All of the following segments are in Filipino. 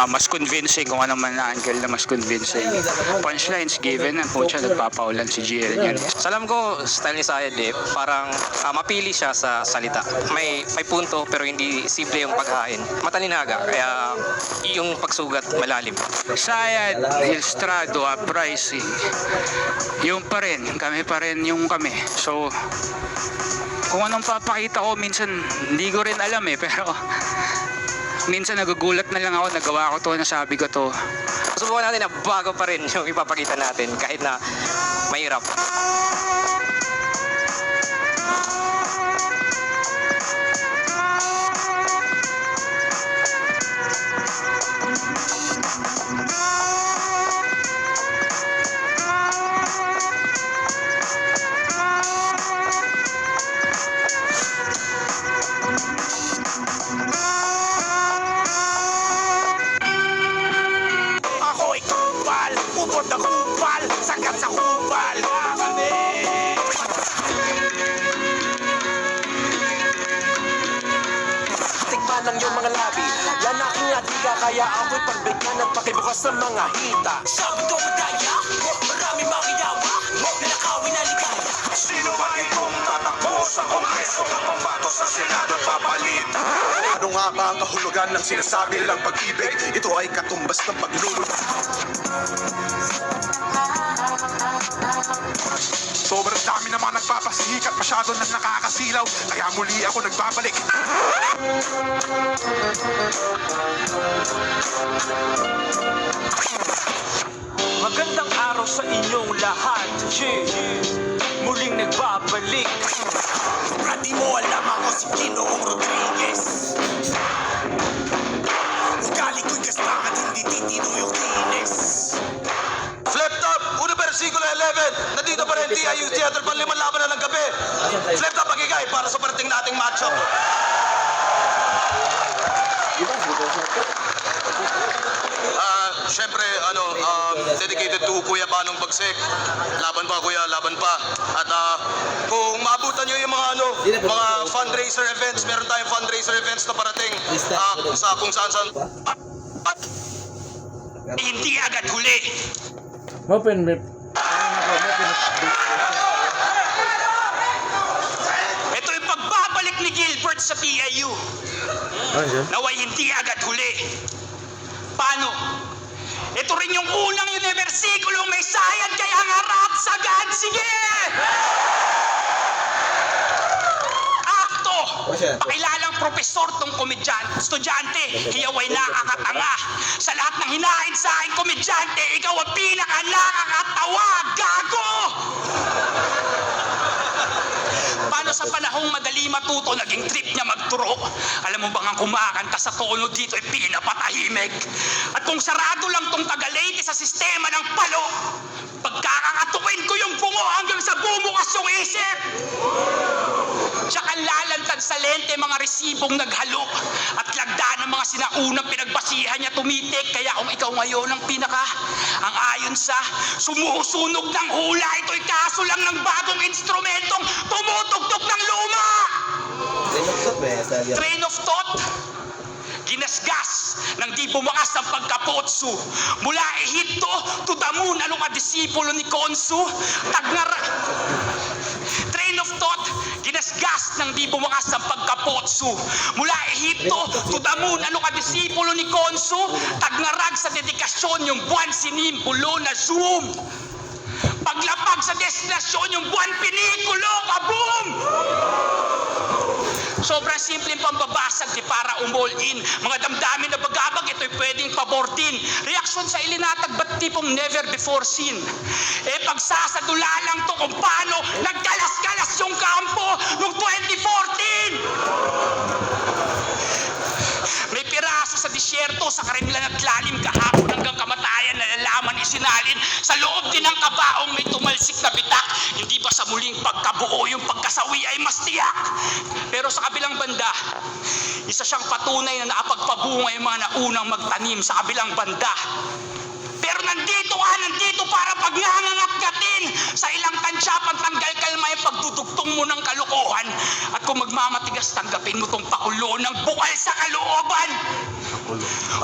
mas convincing kung ano man na angle na mas convincing. Punchlines given na po siya, nagpapaulan si GL yun. Sa alam ko, style ni Sayad parang mapili siya sa salita. May punto pero hindi simple yung paghain. Matalinaga, kaya yung pagsugat malalim. Sayad, Ilstrado, Uprising. Yung pa rin, kami pa rin yung kami. So, kung anong papakita ko, minsan hindi ko rin alam pero minsan nagugulat na lang ako, nagawa ko to, nasabi ko to. Subukan natin na bago pa rin yung ipapakita natin kahit na mahirap. Ako'y kupal, upod na kupal, sakat sa kupal kami. Tikman lang yung mga labi, yan aking atika, kaya ako'y pagbigyan at pakibukas ng mga hita. Sabi ko madaya, marami makiyawa, nanakawin na ligaya. Sino ba itong tatakbo sa kongreso, pambato sa senado at papalit? Ano nga ba ang kahulugan ng sinasabi nilang pag-ibig? Ito ay katumbas ng paglulog. Sobrang dami naman nagpapasikat, masyado na nakakasilaw, kaya muli ako nagbabalik. Magandang araw sa inyong lahat, muling nagbabalik. At di mo alam ako si Ginoong Rodriguez. Ugali ko'y gastang at hindi titino yung kinis. Flip top, una versikulo 11. Nandito pa rin TIU Theater, panlimang laban na ng gabi. Flip top pagigay para sa parating nating matchup. Siyempre, dedicated to Kuya Banong Bagsik. Laban pa, Kuya, laban pa. At kung maabutan nyo yung mga fundraiser events, meron tayong fundraiser events na parating sa kung saan. Hindi agad huli. Open rip. Ito yung pagbabalik ni Gilbert sa PIU. Naway hindi agad huli. Paano? Ito rin yung unang universikulong may sayad kaya harap sagad. Sige! Akto! Pakilalang profesor tong estudyante, hiyaway nakakatanga. Sa lahat ng hinahin sa aking komedyante, ikaw ang pinaka nakakatawa, gago! Paano sa panahong madali matuto, naging trip niya magturo? Alam mo bang ang kumakanta sa tono dito ay pinapatahimik? At kung sarado lang tong Tagalate sa sistema ng palo, pagkakakatukin ko yung bungo hanggang sa bumukas yung isip. Tsaka lalantad sa lente mga resibong naghalo at lagda ng mga sinaunang pinagbasihan niya tumitik. Kaya kung ikaw ngayon ang ang ayon sa sumusunog ng hula, ito'y kaso lang ng bagong instrumentong tumutugtog ng luma. Train of thought, ginasgas ng di bumakas ng pagkapotso. Mula Ehipto to the moon, anong kadisipulo ni Konsu? Train of thought, ginasgas ng di bumakas ng pagkapotso. Mula Ehipto to the moon, anong kadisipulo ni Konsu? Tagnarag sa dedikasyon yung buwan sinimbulo na Zoom. Paglapag sa destinasyon yung buwan pinikulo, kaboom! Sobrang simpleng pambabasag di para umall-in. Mga damdamin na bagabag, ito'y pwedeng pabortin. Reaksyon sa ilinatag, ba't tipong never before seen? Pagsasadula lang to kung paano nagkalas-kalas yung kampo noong 2014. May piraso sa disyerto, sa karimilan at lalim, kahapon hanggang kamatayan, nalalaman isinalin. Sa loob din ng kabaong may tumalsik na bitak. Hindi ba sa muling pagkabuo yung pagkasawi ay mas tiyak? Pero sa kabilang banda, isa siyang patunay na nakapagpabunga yung mga naunang magtanim sa kabilang banda. Pero nandito para pagngangagat-gatin sa ilang tansya, pantanggal kalma yung pagdudugtong mo ng kalukuhan. At kung magmamatigas, tanggapin mo tong pakulo ng bukal sa kalooban.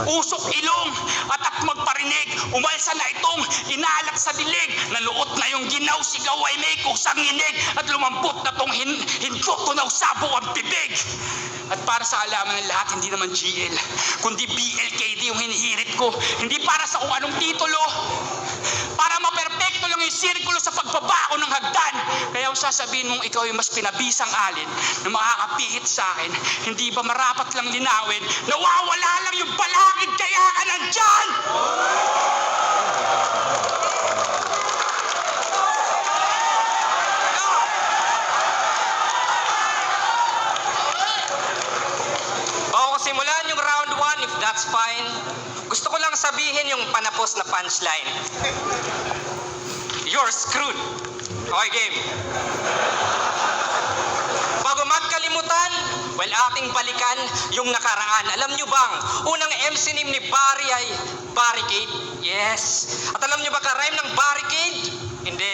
Usok ilong at magparinig, umalsa na itong inalat sa dilig. Naluot na yung ginaw, sigaw ay may kusang inig. At lumambot na tong hindot, tunaw sabo ang bibig. At para sa alaman ng lahat, hindi naman GL, kundi BLKD yung hinihirit ko. Hindi para sa kung anong titulo, para maperpekto lang yung sirkulo sa pagbabako ng hagdan. Kaya kung sasabihin mong ikaw yung mas pinabisang alin na makakapihit sa akin, hindi ba marapat lang linawin, nawawala lang yung balakid kaya ka nandyan? O, simulan yung round 1 if that's fine. Gusto ko lang sabihin yung panapos na punchline. You're screwed. Okay, game. Bago magkalimutan, well, ating balikan yung nakaraan. Alam nyo bang, unang MC name ni Barry ay Barricade? Yes. At alam nyo ba ka-rhyme ng barricade? Hindi.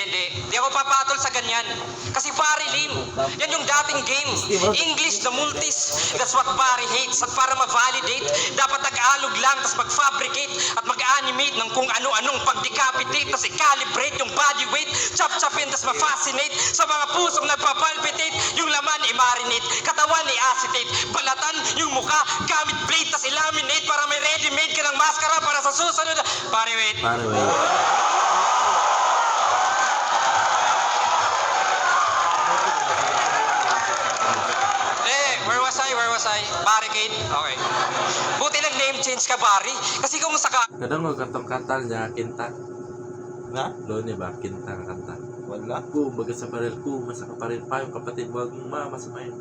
Di ako papatol sa ganyan. Kasi Barry Lim, yan yung dating game. English na multis. That's what Barry hates. At para ma-validate, dapat nag-alog lang, tas mag-fabricate at mag-animate ng kung ano-anong pag-decapitate, tas i-calibrate yung body weight, chop-chopin, tas ma-fascinate sa mga pusong nagpapalpitate, yung laman i-marinate, katawan i-acetate, balatan yung mukha, gamit blade, tas i-laminate para may ready-made ka ng maskara para sa susunod. Pare, wait. Where was I? Barricade? Okay. Buti nag-name change ka, Barry. Kasi kung saka... Kadang mo katong kanta niya, kinta. Na? Doon niya ba, kinta nga kanta. Wala. Ku, baga sa paril ku, masaka paril pa yung kapatid mo, agong mamasamayin.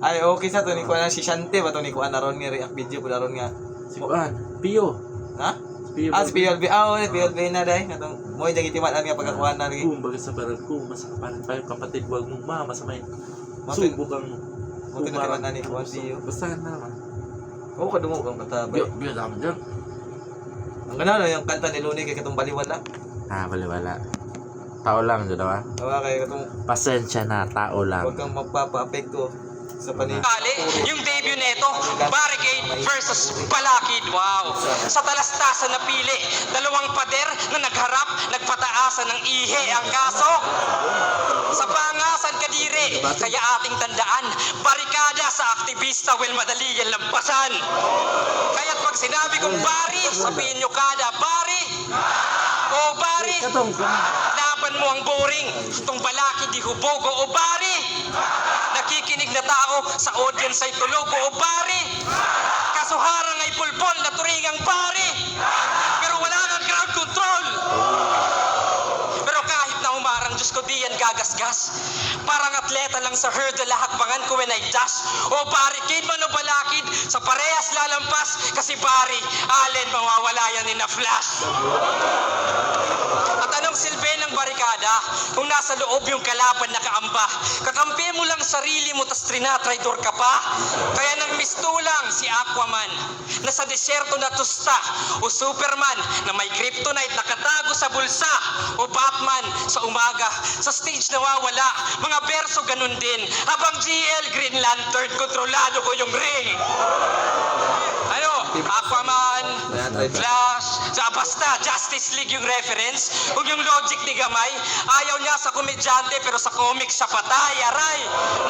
Ay, okay sa to ni kuan si Shante ba to ni kuan naron nga react video po naron nga. Si Kuan, Pio. Ha? Si Pio. Si PLB. Ulit PLB na dai. Katong mo jang itiman nga pagkakuan na rin. Ku, baga sa paril ku, masaka paril pa yung kapatid mo, agong mamasamayin. Matin- Subo kang mo tinatiman na ni kuan Pio. Basta naman. Oo, kadungo kang katabay. Biyo naman dyan. Ang ganun yung kanta ni Luni kay katong baliwala. Wala. Tao lang, dyan ba? Tawa kay katong Pasensya na, tao lang. wag kang magpapa-apekto sa panig. Kali, yung debut nito, Barricade versus Balakid. Wow. Sa talastasan na pili, dalawang pader na nagharap, nagpataasan ng ihe ang kaso. Sa pangasan kadiri, kaya ating tandaan, barikada sa aktivista, well, madali yan lampasan. Kaya't pag sinabi kong Bari, sabihin nyo kada, Bari! O Bari! Laban mo ang boring, itong Balakid di hubog, o Bari! Nakikinig na tao sa audience ay tulog, o Bari! Kasuharang ay pulpol na turingang Bari! Pero wala kang ground control! Pero kahit na humarang, Diyos ko di yan gagasgas. Parang atleta lang sa hurdle, lahakbangan ko when I dash. O Barricade man o Balakid, sa parehas lalampas. Kasi Barry, Allen, mawawala yan in a flash. At anong silbi ng barikada kung nasa loob yung kalaban nakaamba? Kakampi mo lang sarili mo, tas trinatraidor ka pa. Kaya nang mistulang si Aquaman na sa deserto na tusta, o Superman na may kryptonite nakatago sa bulsa, o Batman sa umaga sa stage nawawala. Mga berso ganun din, habang GL Green Lantern kontrolado ko yung ring. Ano? Aquaman, Flash, basta Justice League yung reference. Kung yung logic ni Gamay, ayaw niya sa komedyante pero sa comics siya patay, aray.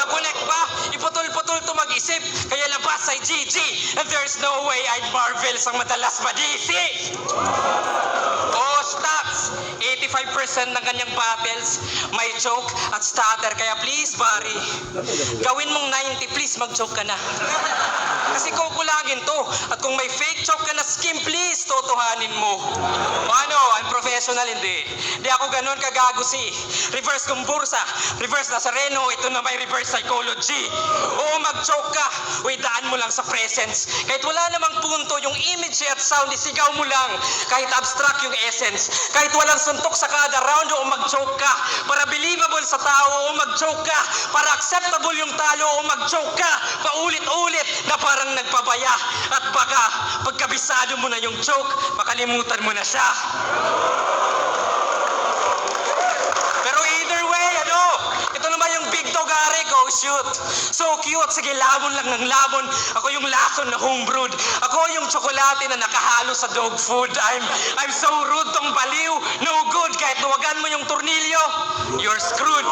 Nakunek pa, iputol-putol to mag-isip, kaya labas ay GG. And there's no way I'd Marvel sang madalas ma-DC. Oh, stats, 85% ng kanyang battles may joke at stutter. Kaya please, Barry, gawin mong 90, please mag-joke ka na. Kasi kukulangin to. At kung may fake joke ka na skim, please, totohanin mo. O ano, I'm professional, hindi. Di ako ganun kagago si. Reverse kumbursa, reverse Nazareno, ito na may reverse psychology. Oo, mag-joke ka. Uy, daan mo lang sa presence. Kahit wala namang punto, yung image at sound, isigaw mo lang. Kahit abstract yung essence. Kahit walang suntok sa kada round, o mag-joke ka. Para believable sa tao, o mag-joke ka. Para acceptable yung talo, o mag-joke ka. Paulit-ulit na parang nagpabaya. At baka, pagkabisado mo na yung joke, baka makalimutan mo na siya. Pero either way, ito naman yung big dog are, go shoot. So cute, sige, labon lang ng labon. Ako yung lason na homebrewed. Ako yung tsokolate na nakahalo sa dog food. I'm so rude, tong baliw. No good, kahit nuwagan mo yung tornilyo, you're screwed.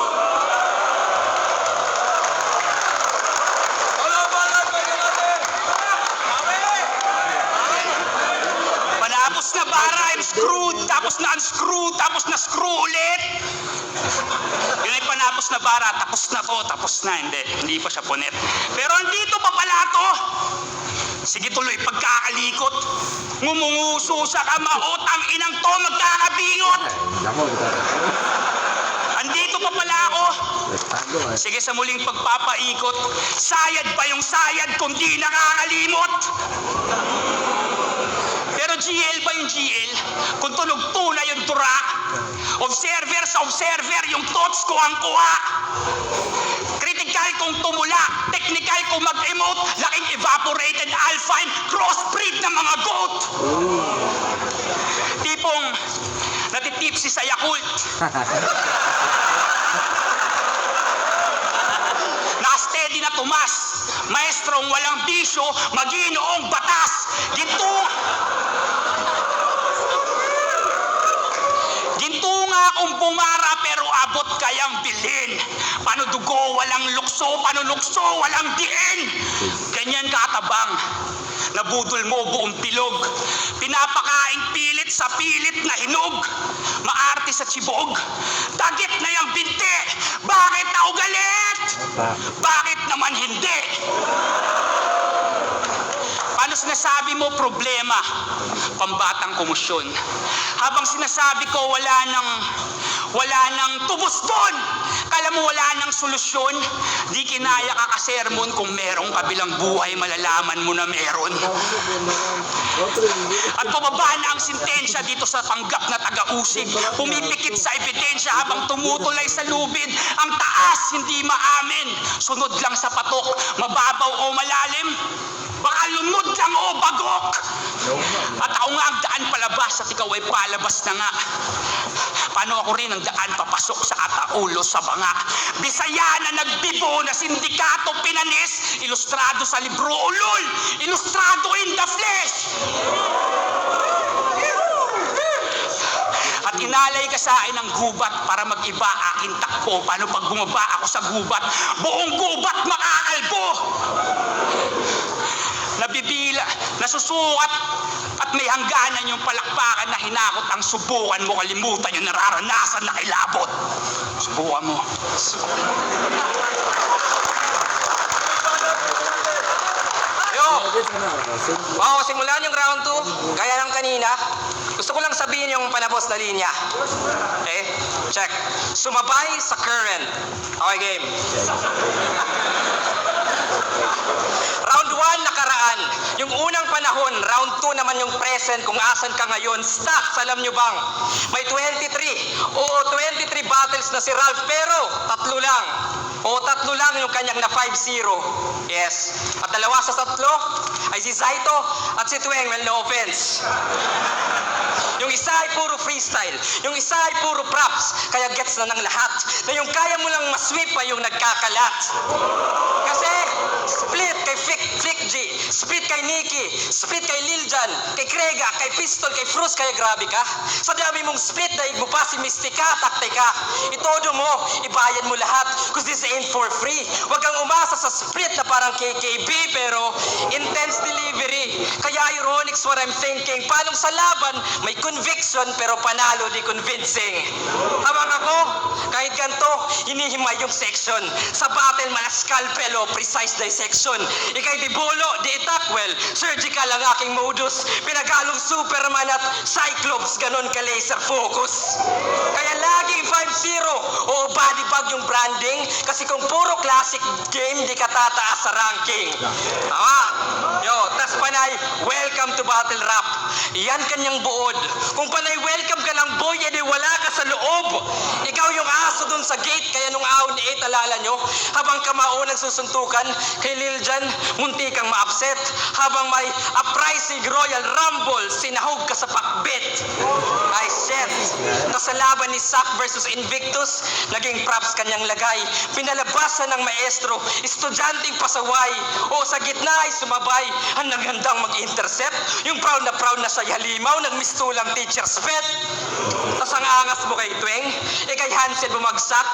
Panapos na bara, I'm screwed, tapos na unscrew, tapos na screw ulit. Yun ay panapos na bara, tapos na to, tapos na. Hindi pa siya punet. Pero andito pa pala to. Sige tuloy, pagkakalikot. Ngumunguso sa kamaot, ang inang to magkakabingot. Andito pa pala ako. Sige, sa muling pagpapaikot, sayad pa yung sayad kung di nakakalimot. Pero GL ba yung GL? Kung tunog tuna yung tura. Observer sa observer, yung thoughts ko ang kuha. Critical kung tumula, technical kung mag-emote, laking evaporated alpine, crossbreed ng mga goat. Tipong natitipsi sa Yakult. Na-steady na tumas, maestrong walang bisyo, maginoong batas. Ginto nga akong bumara pero abot kayang bilhin. Paano dugo walang lukso, paano lukso walang diin. Ganyan katabang, nabudol mo buong pilog. Pinapakaing pilit sa pilit na hinog. Maarte sa tsibog, dagit na yung binti. Bakit ako galit? Bakit naman hindi? Paano sinasabi mo problema? Pambatang komosyon. Habang sinasabi ko wala nang tubos doon. Kala mo wala nang solusyon? Di kinaya ka kasermon kung merong kabilang buhay, malalaman mo na meron. At bumaba na ang sintensya dito sa panggap na taga-usig. Pumipikit sa ebidensya habang tumutulay sa lubid. Ang taas, hindi maamin. Sunod lang sa patok, mababaw o malalim. Baka lunod lang o bagok. At ako nga ang daan palabas at ikaw ay palabas na nga. Paano ako rin ang daan papasok sa ataulo sa banga? Bisaya na nagbibo na sindikato pinanis, ilustrado sa libro ulol, ilustrado in the flesh. At inalay ka sa akin ng gubat para mag-iba aking takbo. Paano pag bumaba ako sa gubat, buong gubat makakalbo. Nabibila, nasusukat at may hangganan yung palakpakan na hinakot ang subukan mo, kalimutan yung nararanasan na kilabot. Subukan mo. Yo! Wow, simulan yung round 2. Gaya ng kanina. Gusto ko lang sabihin yung panapos na linya. Okay? Check. Sumabay sa current. Okay, game. Round 1 nakaraan. Yung unang panahon, round 2 naman yung present kung asan ka ngayon. Stocks, alam nyo bang? May 23. Oo, 23 battles na si Ralph, pero 3 lang. O 3 lang yung kanyang na 5-0. Yes. At 2 sa 3 ay si Zaito at si Tueng. Well, no offense. Yung isa ay puro freestyle. Yung isa ay puro props. Kaya gets na ng lahat. Na yung kaya mo lang masweep ay yung nagkakalat. Kasi split kay Flick G, split kay Nikki, split kay Liljan, kay Krega, kay Pistol, kay Frus, kaya grabe ka. Sa dami mong split, daig mo pa si Mystica, taktika. Itodo mo, ibayad mo lahat, cause this ain't for free. Huwag kang umasa sa split na parang KKB, pero intense delivery. Kaya ironics what I'm thinking. Paano sa laban, may conviction, pero panalo di convincing. Habang ako, kahit ganito, hinihimay yung section. Sa battle, malas scalpel o precise dissection. Ikay di bolo, di itak, well, surgical ang aking modus. Pinagalong Superman at Cyclops, ganon ka laser focus. Kaya laging 5-0 o body bag yung branding. Kasi kung puro classic game, di ka tataas sa ranking. Tama? Yo, tas As panay, welcome to Battle Rap. Yan kanyang buod. Kung panay welcome ka lang boy, edi wala ka sa loob. Ikaw yung aso dun sa gate, kaya nung ahon ni 8, alala nyo, habang kamao nagsusuntukan, kay Lil Jan, munti kang ma-upset. Habang may uprising Royal Rumble, sinahog ka sa pakbet. Ay shit. Tapos sa laban ni Zack versus Invictus, naging props kanyang lagay. Pinalabasan ng maestro, estudyanteng pasaway. O sa gitna ay sumabay, ang naghandang mag-intercept. Yung proud na sa halimaw, nagmistulang teacher's pet. Tapos ang angas mo kay Tweng, kay Hansel bumagsak.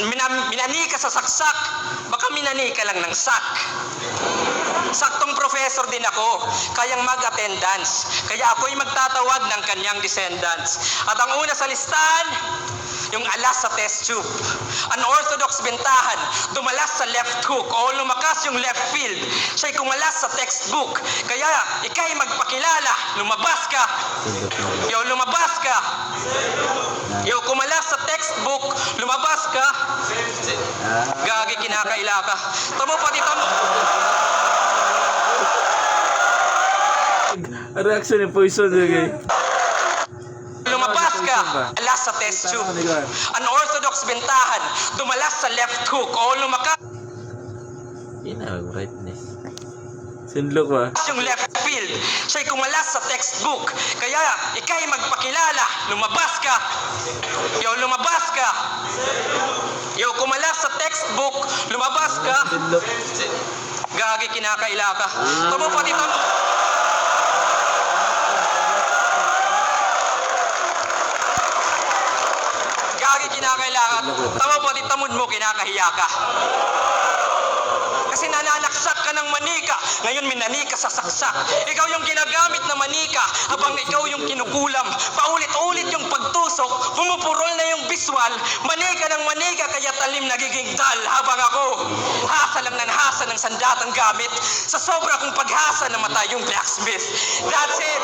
Minani ka sa saksak, baka minani ka lang ng sak. Saktong professor din ako, kayang mag-attendance. Kaya ako'y magtatawag ng kanyang descendants. At ang una sa listahan, yung alas sa test tube. Unorthodox bentahan, dumalas sa left hook o lumakas yung left field. Siya'y kumalas sa textbook. Kaya ika'y magpakilala, lumabas ka. Yo, lumabas ka. Yo, kumalas sa textbook, lumabas ka. Gagi, kinakaila ka. Tamo pati tamo. Reaction yung poison okay. Lumabas ka, alas sa test tube. Unorthodox bentahan, dumalas sa left hook o lumakas Brightness. Sinlok ba? yung left field. Siya'y kumalas sa textbook. Kaya ika'y magpakilala, lumabas ka. Yo, lumabas ka. Yo, kumalas sa textbook, lumabas ka. Gagi, kinakaila ka. Tamo pati tamo. Kinakailangan. Tama po, tamod mo, kinakahiya ka. Kasi nananaksak ka ng manika. Ngayon minanika sa saksak. Ikaw yung ginagamit na manika habang ikaw yung kinukulam. Paulit-ulit yung pagtusok. Pumupurol na yung visual. Manika ng manika kaya talim nagiging dal. Habang ako, hasa lang ng hasa ng sandatang gamit. Sa sobra kong paghasa namatay yung blacksmith. That's it.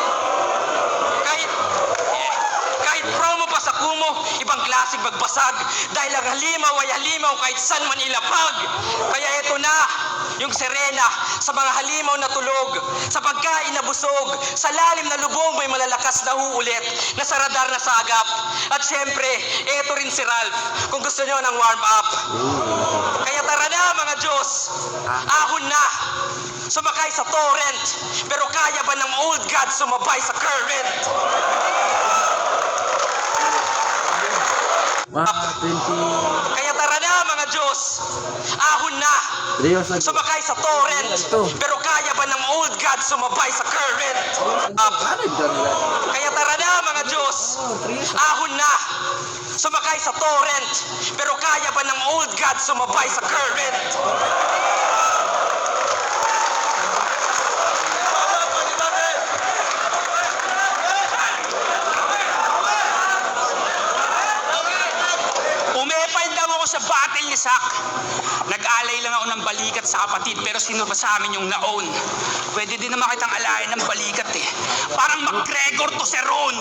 Kahit promo pa sa kumo, ibang klaseng magbasag. Dahil ang halimaw ay halimaw kahit saan man ilapag. Kaya eto na, yung sirena, sa mga halimaw na tulog, sa pagkain na busog, sa lalim na lubong may malalakas na uulit, na sa radar na sagap. At syempre, eto rin si Ralph, kung gusto nyo ng warm up. Kaya tara na mga Diyos, ahon na, sumakay sa torrent, pero kaya ba ng old God sumabay sa current? Kaya tara na mga Diyos, ahon na, sumakay sa torrent, pero kaya ba ng old God sumabay sa current? Kaya tara na mga Diyos, ahon na, sumakay sa torrent, pero kaya ba ng old God sumabay sa current? Sa battle ni Zack, nag-alay lang ako ng balikat sa kapatid pero sino ba sa amin yung naon? Pwede din naman kitang alayan ng balikat eh. Parang McGregor to si Ron.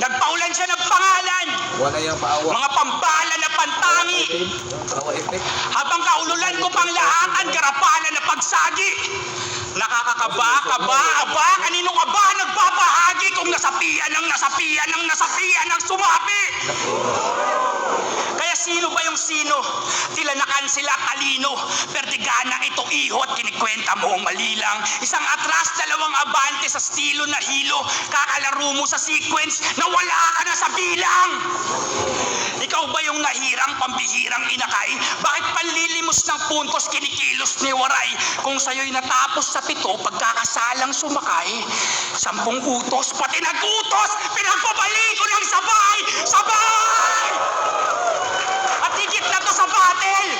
Nagpaulan siya ng pangalan. Wala yung paawa. Mga pambala na pantangi. Paawa effect. Habang kaululan ko pang lahat ang garapalan na pagsagi. Nakakakaba, aba, kanino ka ba nagbabahagi kung nasapian ng sumabi? Kaya sino ba yung sino? Tila nakansila talino, perdigana ito iho at kinikwenta mo ang malilang. Isang atras, dalawang abante sa estilo na hilo, kakalaro mo sa sequence na wala ka na sa bilang. Ikaw ba yung nahirang, pambihirang inakay? Bakit panlilimos ng puntos kinikilos ni Waray? Kung sa'yo'y natapos sa 7, pagkakasalang sumakay, 10 utos, pati nag-utos, pinagpabalik ko ng sabay! At higit na to sa battle!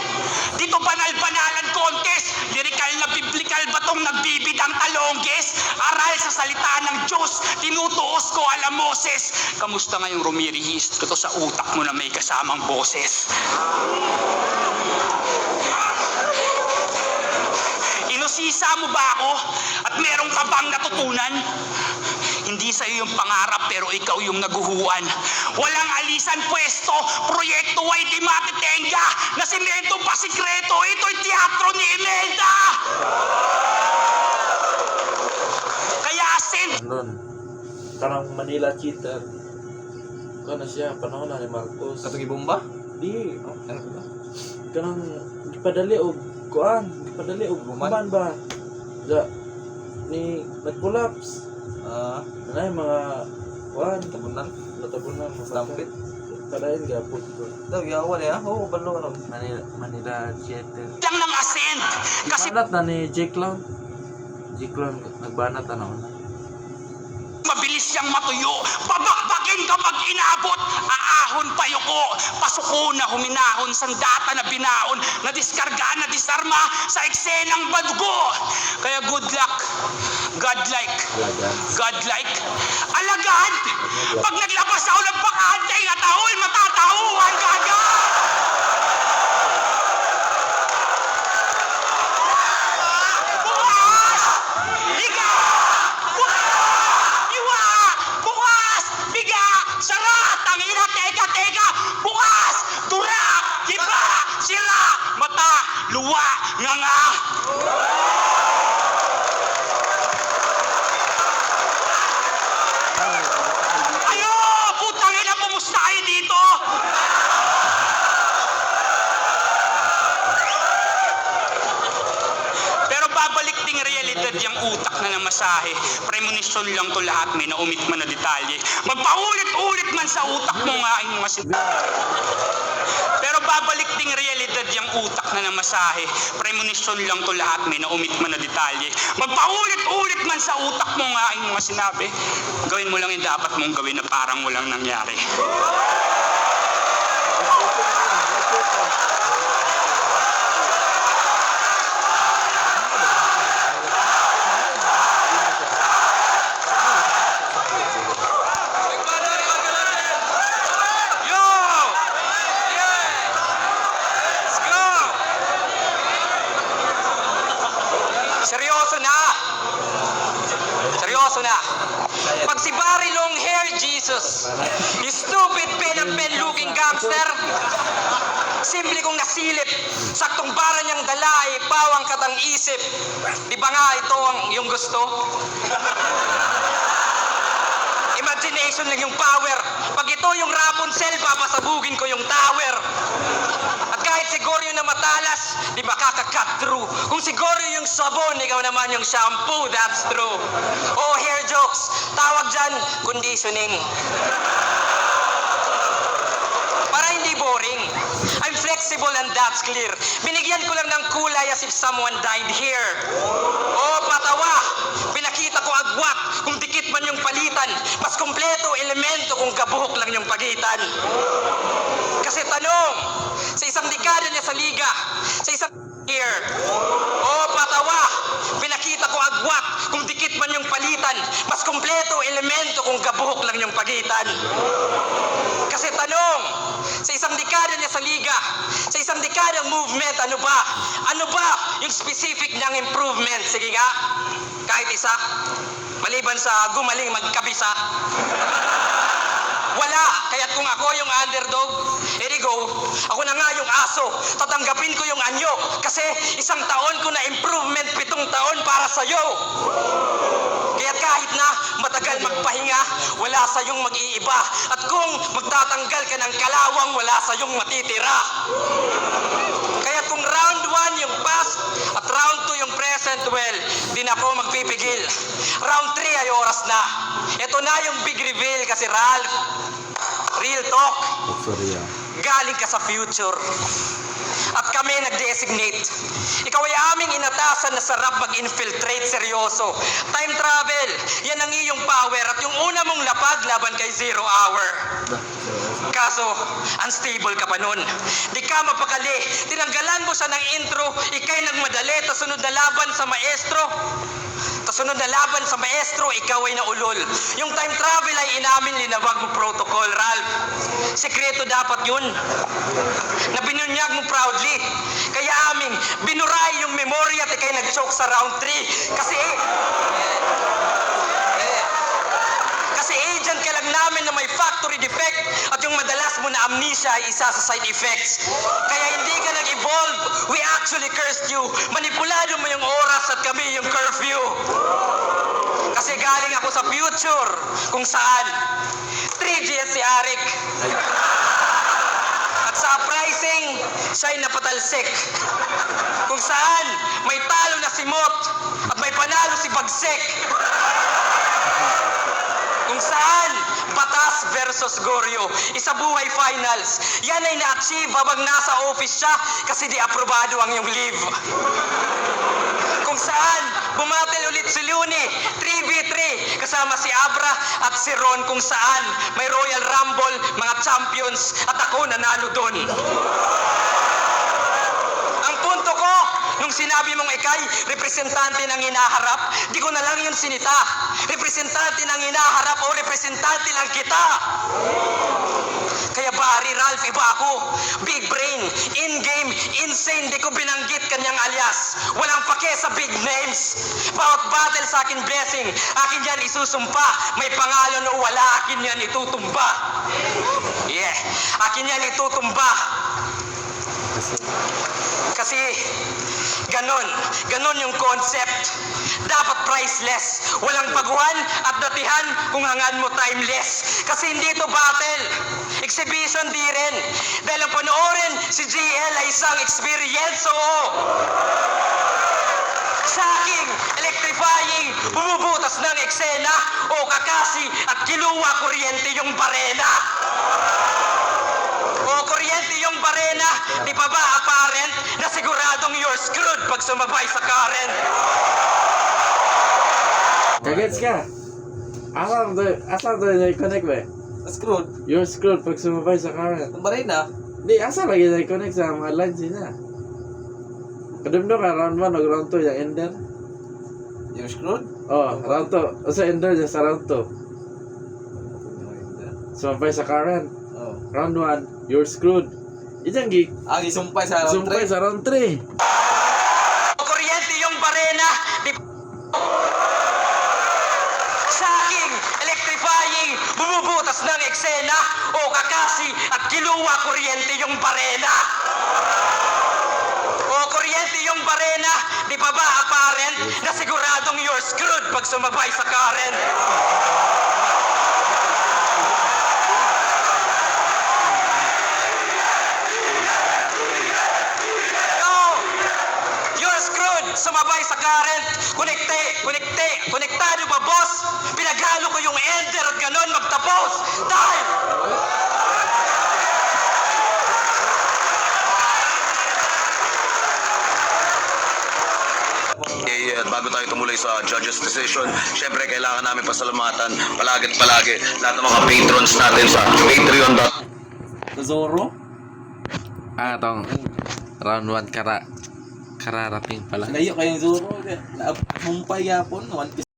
Dito banal-banalan contest, lirikal na biblikal ba tong nagbibidang talongges? Aral sa salita ng Diyos, tinutuos ko alam Moses. Kamusta ngayong rumirehistro to sa utak mo na may kasamang boses? Nakakaisa mo ba ako? At meron ka bang natutunan? Hindi sa'yo yung pangarap pero ikaw yung naguhuan. Walang alisan pwesto, proyekto ay di matitenga. Nasimento pa sikreto, ito'y teatro ni Imelda. Kaya Andun. Karang Manila cheater. Kana siya, panahon na ni Marcos. Katong ibomba? Di, Ano ba? kanang gipadali og kuan, gipadali og Guman? guman ba? Da ni nag-collapse. Ah, Ano yung mga kuan, tabunan. natabunan mga Stampede. Padayon gapon ko. Daw, yawan ya. Oo, balo ano. Manila cheater. lang ng asin. Kasi Banat na ni Jake Long. Jake Long nagbanat na. mabilis siyang matuyo. Babakbakin kapag inabot. Aahon payoko. Pasuko na huminahon. Sandata na binaon. Nadiskarga, nadisarma sa eksenang badugo. Kaya good luck. Godlike. Godlike. Alagad. Pag naglabas ako ng pakantay at ahol, matatahuan ka agad. Bukas! Higa! Iwa! Bukas! Biga! Sara! Tangina! Teka! Bukas! Dura! Hiba! Sira! Mata! Luwa! Nganga! Ayo! Putang ina! Pumusta kayo dito? Pero babalik ding realidad yung utak na namasahe. Premonition lang to lahat, may naumit man na detalye. Magpaulit-ulit man sa utak mo nga ang mga Pero babalik ding realidad yung utak na namasahe. Premonition lang to lahat, may naumit man na detalye. Magpaulit-ulit man sa utak mo nga ang mga sinabi. Gawin mo lang yung dapat mong gawin na parang walang nangyari. Yo! Let's go! Seryoso na! Seryoso na! Pag si Barry Long Hair Jesus, you stupid pen and pen looking gangster, simple kong nasilip, saktong bara niyang dala ay pawang katang isip. Di ba nga ito ang yung gusto? Imagination lang yung power. Pag ito yung Rapunzel, papasabugin ko yung tower. At kahit siguro yung namatalas, di ba kaka-cut through? Kung siguro yung sabon, ikaw naman yung shampoo, that's true. Oh, hair jokes. Tawag dyan, conditioning. Para hindi boring. I'm flexible and that's clear. Binigyan ko lang ng kulay as if someone died here. Oh, patawa. Pinakita ko agwat kung dikit man yung palitan. Mas kompleto elemento kung gabuhok lang yung pagitan. Kasi tanong, sa isang dekada niya sa liga, sa isang year, oh, patawa. Pinakita ko agwat kung dikit man yung palitan. Mas kompleto elemento kung gabuhok lang yung pagitan. Kasi tanong, sa isang dekada niya sa liga, sa isang dekadang movement, ano ba? Ano ba yung specific niyang improvement? Sige nga, kahit isa. Maliban sa gumaling magkabisa. Wala. Kaya't kung ako yung underdog, edi go, ako na nga yung aso. Tatanggapin ko yung anyo. Kasi isang taon ko na improvement, 7 taon para sa'yo. Kaya't kahit na matagal magpahinga, wala sa'yong mag-iiba. At kung magtatanggal ka ng kalawang, wala sa'yong matitira. Kaya kung round 1 yung past at round 2 yung present, well, di na ako magpipigil. Round 3 ay oras na. Ito na yung big reveal kasi Ralph, real talk, galing ka sa future. At kami nag-designate. Ikaw ay aming inatasan na sarap mag-infiltrate, seryoso. Time travel, yan ang iyong power. At yung una mong lapag laban kay 0 hour. Kaso, unstable ka pa nun. Di ka mapakali. Tinanggalan mo siya ng intro, ikay nagmadali, ta sunod na laban sa maestro. Sa sunod na laban sa maestro, ikaw ay naulol. Yung time travel ay inamin linabag mo protocol, Ralph. Sekreto dapat yun. Na binunyag mo proudly. Kaya aming binuray yung memory at ikay nag-choke sa round 3. Kasi agent ka lang namin na may factory defect at yung madalas mo na amnesia ay isa sa side effects. Kaya hindi ka nag-evolve. We actually cursed you. Manipulado mo yung oras at kami yung curfew. Kasi galing ako sa future kung saan 3GS si Arik. At sa uprising, siya'y napatalsik. Kung saan may talo na si Mot at may panalo si Bagsik. Kung saan Batas versus Goryo, isa buhay finals. Yan ay na-achieve habang nasa office siya kasi di aprobado ang iyong leave. Kung saan bumatel ulit si Luni 3v3 kasama si Abra at si Ron, kung saan may Royal Rumble, mga champions at ako nanalo doon. Ang punto ko, nung sinabi mong ikay, representante ng hinaharap, di ko na lang yun sinita. Representante ng hinaharap o representante lang kita. Kaya Barry, Ralph, iba ako. Big brain, in-game, insane, di ko binanggit kanyang alias. Walang pake sa big names. Bawat battle sa akin blessing, akin yan isusumpa. May pangalan o wala, akin yan itutumba. Yeah, akin yan itutumba. Kasi ganon yung concept. Dapat priceless. Walang baguhan at datihan kung hangan mo timeless. Kasi hindi to battle. Exhibition di rin. Dahil ang panoorin, si GL ay isang experience. Oo. Shocking, electrifying, bumubutas ng eksena o kakasi at kiluwa kuryente yung barena. O kuryente yung barena, di pa ba apparent na siguradong you're screwed pag sumabay sa current? Kagets ka? Asa to na-connect ba? Screwed. You're screwed pag sumabay sa current. Ang baray na. Di, asa lagi na-connect sa mga lines niya? Kadumdo ka, round 1 o round 2 yung ender? You're screwed? Oh, round 2. O sa ender niya sa round 2. Sumabay sa current. Oh. Round 1, you're screwed. Itang gig. Ang isumpay sa round Sumpay 3. sa round 3. O kuryente yung barena, di shocking, electrifying, bumubutas ng eksena o kakasi at kiluwa kuryente yung barena. O kuryente yung barena, di pa ba apparent na siguradong you're screwed pag sumabay sa current? No! You're screwed! Sumabay sa current! Konektado ba, boss? Pinaghalo ko yung ender at ganon magtapos! Time! Okay, at bago tayo tumuloy sa judge's decision, syempre kailangan namin pasalamatan palagi lahat ng mga patrons natin sa Patreon. Zoro? Tong round 1 kararating pala. Layo kayong Zoro. Humpay yapon. 1